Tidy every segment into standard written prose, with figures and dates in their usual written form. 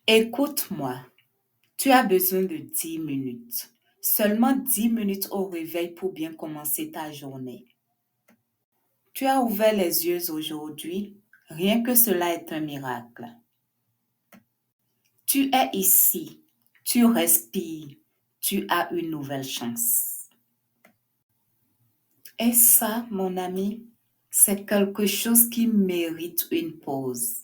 Écoute-moi, tu as besoin de 10 minutes. Seulement 10 minutes au réveil pour bien commencer ta journée. Tu as ouvert les yeux aujourd'hui, rien que cela est un miracle. Tu es ici, tu respires, tu as une nouvelle chance. Et ça, mon ami, c'est quelque chose qui mérite une pause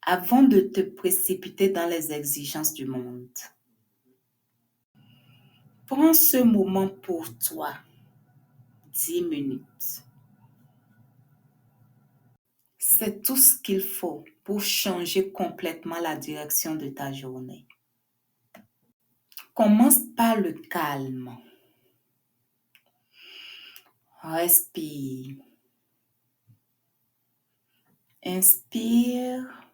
avant de te précipiter dans les exigences du monde. Prends ce moment pour toi, 10 minutes. C'est tout ce qu'il faut pour changer complètement la direction de ta journée. Commence par le calme. Respire. Inspire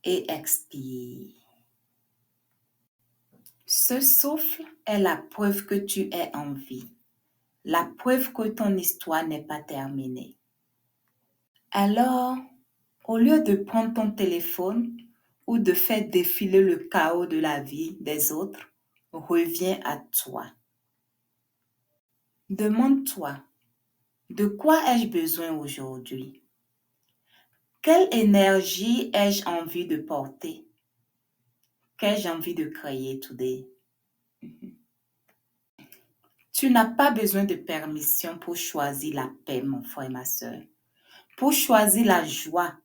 et expire. Ce souffle est la preuve que tu es en vie, la preuve que ton histoire n'est pas terminée. Alors, au lieu de prendre ton téléphone ou de faire défiler le chaos de la vie des autres, reviens à toi. Demande-toi, de quoi ai-je besoin aujourd'hui? Quelle énergie ai-je envie de porter? Qu'ai-je envie de créer today? Tu n'as pas besoin de permission pour choisir la paix, mon frère, ma soeur. Pour choisir la joie,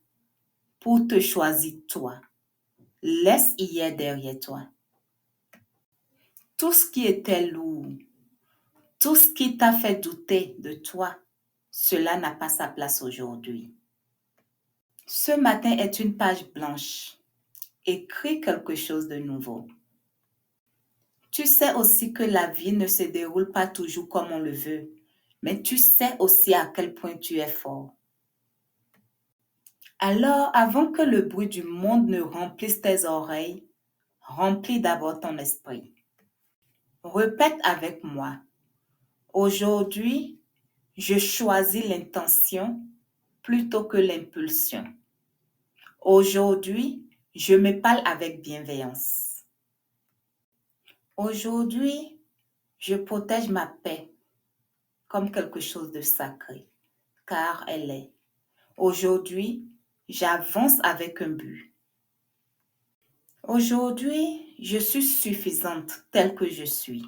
pour te choisir toi. Laisse hier derrière toi. Tout ce qui était lourd, tout ce qui t'a fait douter de toi, cela n'a pas sa place aujourd'hui. Ce matin est une page blanche. Écris quelque chose de nouveau. Tu sais aussi que la vie ne se déroule pas toujours comme on le veut, mais tu sais aussi à quel point tu es fort. Alors, avant que le bruit du monde ne remplisse tes oreilles, remplis d'abord ton esprit. Répète avec moi. Aujourd'hui, je choisis l'intention plutôt que l'impulsion. Aujourd'hui, je me parle avec bienveillance. Aujourd'hui, je protège ma paix comme quelque chose de sacré, car elle est. Aujourd'hui, j'avance avec un but. Aujourd'hui, je suis suffisante telle que je suis.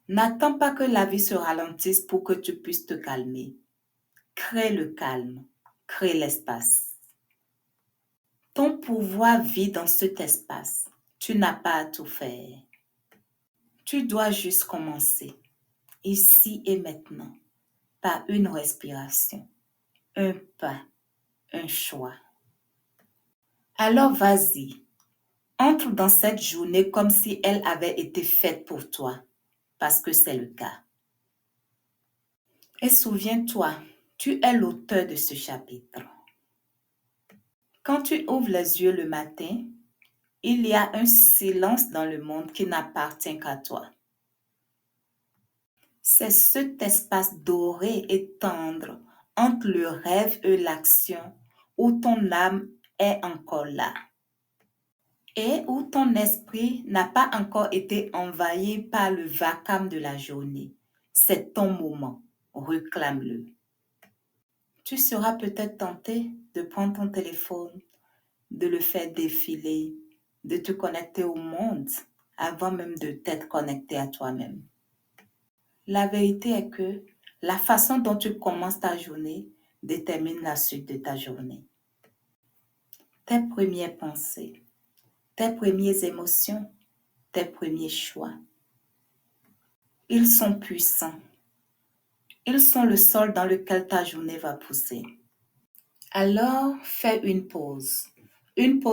N'attends pas que la vie se ralentisse pour que tu puisses te calmer. Crée le calme, crée l'espace. Ton pouvoir vit dans cet espace. Tu n'as pas à tout faire. Tu dois juste commencer, ici et maintenant, par une respiration, un pas, un choix. Alors vas-y, entre dans cette journée comme si elle avait été faite pour toi, parce que c'est le cas. Et souviens-toi, tu es l'auteur de ce chapitre. Quand tu ouvres les yeux le matin, il y a un silence dans le monde qui n'appartient qu'à toi. C'est cet espace doré et tendre entre le rêve et l'action où ton âme est encore là et où ton esprit n'a pas encore été envahi par le vacarme de la journée. C'est ton moment. Réclame-le. Tu seras peut-être tenté de prendre ton téléphone, de le faire défiler, de te connecter au monde avant même de t'être connecté à toi-même. La vérité est que la façon dont tu commences ta journée détermine la suite de ta journée. Tes premières pensées, tes premières émotions, tes premiers choix. Ils sont puissants. Ils sont le sol dans lequel ta journée va pousser. Alors, fais une pause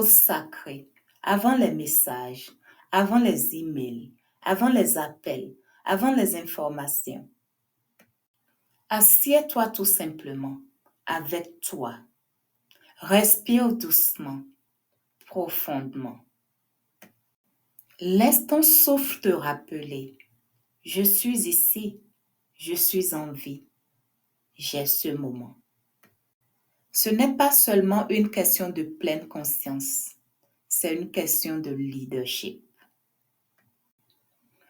sacrée, avant les messages, avant les emails, avant les appels, avant les informations. Assieds-toi tout simplement avec toi. Respire doucement, profondément. Laisse ton souffle te rappeler. Je suis ici, je suis en vie, j'ai ce moment. Ce n'est pas seulement une question de pleine conscience. C'est une question de leadership.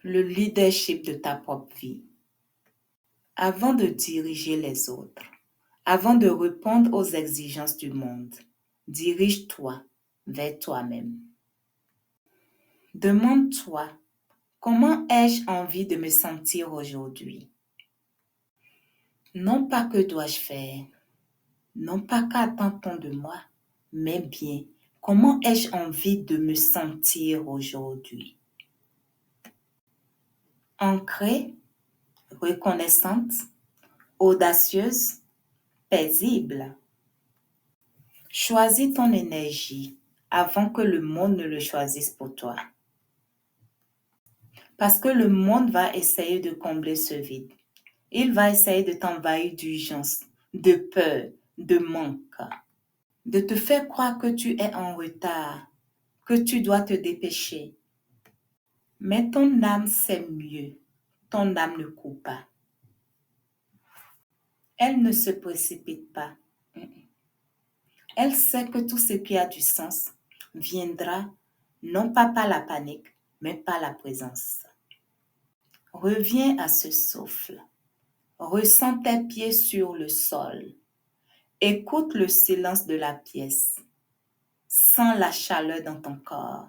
Le leadership de ta propre vie. Avant de diriger les autres, avant de répondre aux exigences du monde, dirige-toi vers toi-même. Demande-toi, comment ai-je envie de me sentir aujourd'hui? Non pas que dois-je faire, non pas qu'attend-on de moi, mais bien, comment ai-je envie de me sentir aujourd'hui? Ancrée, reconnaissante, audacieuse, paisible. Choisis ton énergie avant que le monde ne le choisisse pour toi. Parce que le monde va essayer de combler ce vide. Il va essayer de t'envahir d'urgence, de peur, de manque, de te faire croire que tu es en retard, que tu dois te dépêcher. Mais ton âme sait mieux. Ton âme ne court pas. Elle ne se précipite pas. Elle sait que tout ce qui a du sens viendra non pas par la panique, mais par la présence. Reviens à ce souffle. Ressens tes pieds sur le sol. Écoute le silence de la pièce. Sens la chaleur dans ton corps.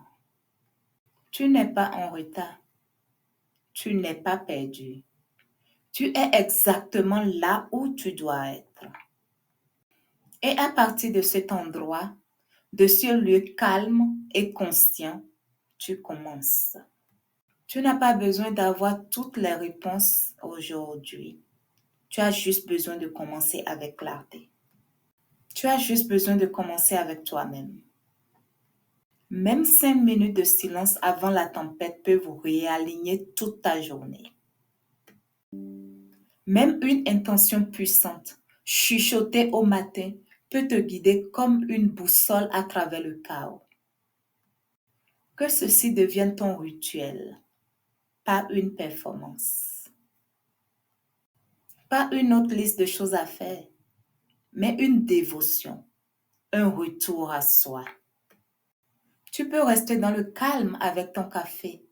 Tu n'es pas en retard. Tu n'es pas perdu. Tu es exactement là où tu dois être. Et à partir de cet endroit, de ce lieu calme et conscient, tu commences. Tu n'as pas besoin d'avoir toutes les réponses aujourd'hui. Tu as juste besoin de commencer avec clarté. Tu as juste besoin de commencer avec toi-même. Même 5 minutes de silence avant la tempête peut vous réaligner toute ta journée. Même une intention puissante, chuchotée au matin, peut te guider comme une boussole à travers le chaos. Que ceci devienne ton rituel, pas une performance. Pas une autre liste de choses à faire, mais une dévotion, un retour à soi. Tu peux rester dans le calme avec ton café,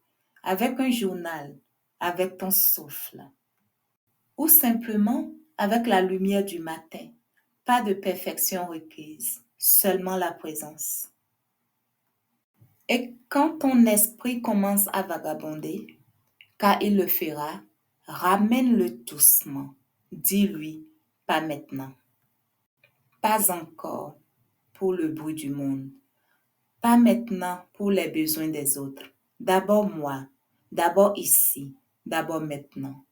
avec un journal, avec ton souffle. Ou simplement avec la lumière du matin. Pas de perfection requise, seulement la présence. Et quand ton esprit commence à vagabonder, car il le fera, ramène-le doucement. Dis-lui, pas maintenant. Pas encore pour le bruit du monde. Pas maintenant pour les besoins des autres. D'abord moi, d'abord ici, d'abord maintenant.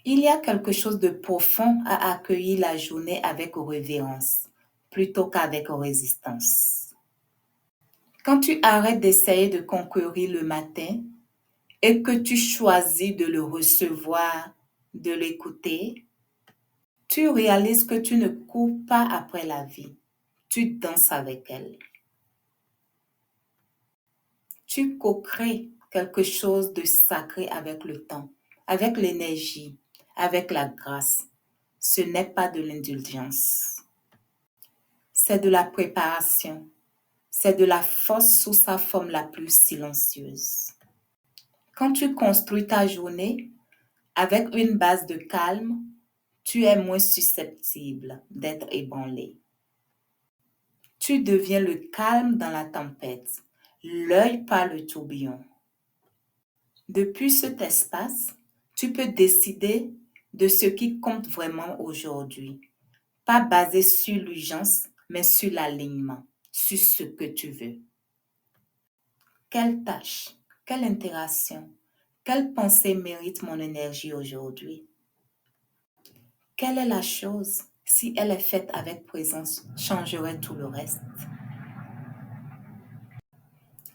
Il y a quelque chose de profond à accueillir la journée avec révérence, plutôt qu'avec résistance. Quand tu arrêtes d'essayer de conquérir le matin et que tu choisis de le recevoir, de l'écouter, tu réalises que tu ne cours pas après la vie, tu danses avec elle. Tu co-crées quelque chose de sacré avec le temps, avec l'énergie, avec la grâce. Ce n'est pas de l'indulgence. C'est de la préparation. C'est de la force sous sa forme la plus silencieuse. Quand tu construis ta journée avec une base de calme, tu es moins susceptible d'être ébranlé. Tu deviens le calme dans la tempête, l'œil par le tourbillon. Depuis cet espace, tu peux décider de ce qui compte vraiment aujourd'hui. Pas basé sur l'urgence, mais sur l'alignement, sur ce que tu veux. Quelle tâche, quelle interaction, quelle pensée mérite mon énergie aujourd'hui? Quelle est la chose, si elle est faite avec présence, changerait tout le reste?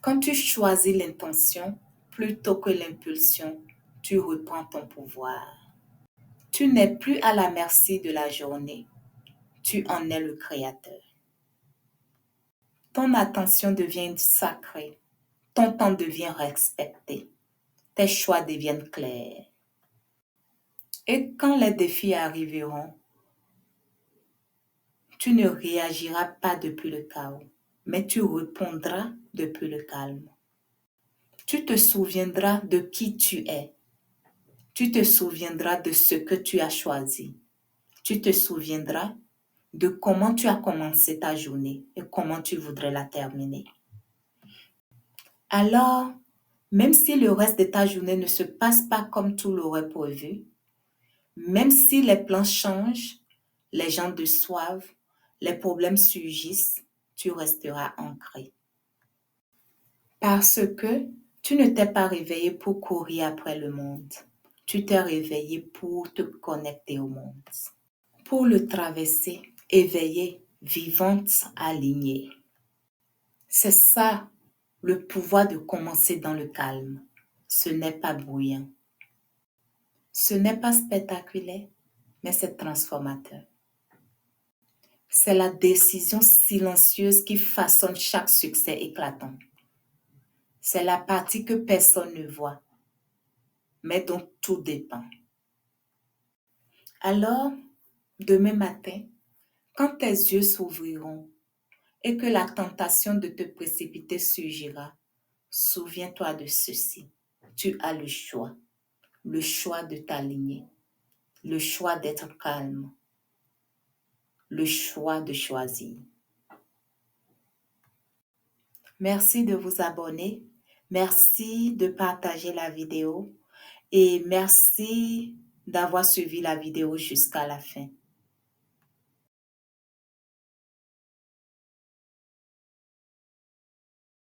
Quand tu choisis l'intention plutôt que l'impulsion, tu reprends ton pouvoir. Tu n'es plus à la merci de la journée, tu en es le créateur. Ton attention devient sacrée, ton temps devient respecté, tes choix deviennent clairs. Et quand les défis arriveront, tu ne réagiras pas depuis le chaos, mais tu répondras depuis le calme. Tu te souviendras de qui tu es. Tu te souviendras de ce que tu as choisi. Tu te souviendras de comment tu as commencé ta journée et comment tu voudrais la terminer. Alors, même si le reste de ta journée ne se passe pas comme tu l'aurais prévu, même si les plans changent, les gens déçoivent, les problèmes surgissent, tu resteras ancré. Parce que tu ne t'es pas réveillé pour courir après le monde. Tu t'es réveillé pour te connecter au monde, pour le traverser, éveillé, vivante, alignée. C'est ça, le pouvoir de commencer dans le calme. Ce n'est pas bruyant. Ce n'est pas spectaculaire, mais c'est transformateur. C'est la décision silencieuse qui façonne chaque succès éclatant. C'est la partie que personne ne voit, mais dont tout dépend. Alors, demain matin, quand tes yeux s'ouvriront et que la tentation de te précipiter surgira, souviens-toi de ceci. Tu as le choix de t'aligner, le choix d'être calme, le choix de choisir. Merci de vous abonner, merci de partager la vidéo et merci d'avoir suivi la vidéo jusqu'à la fin.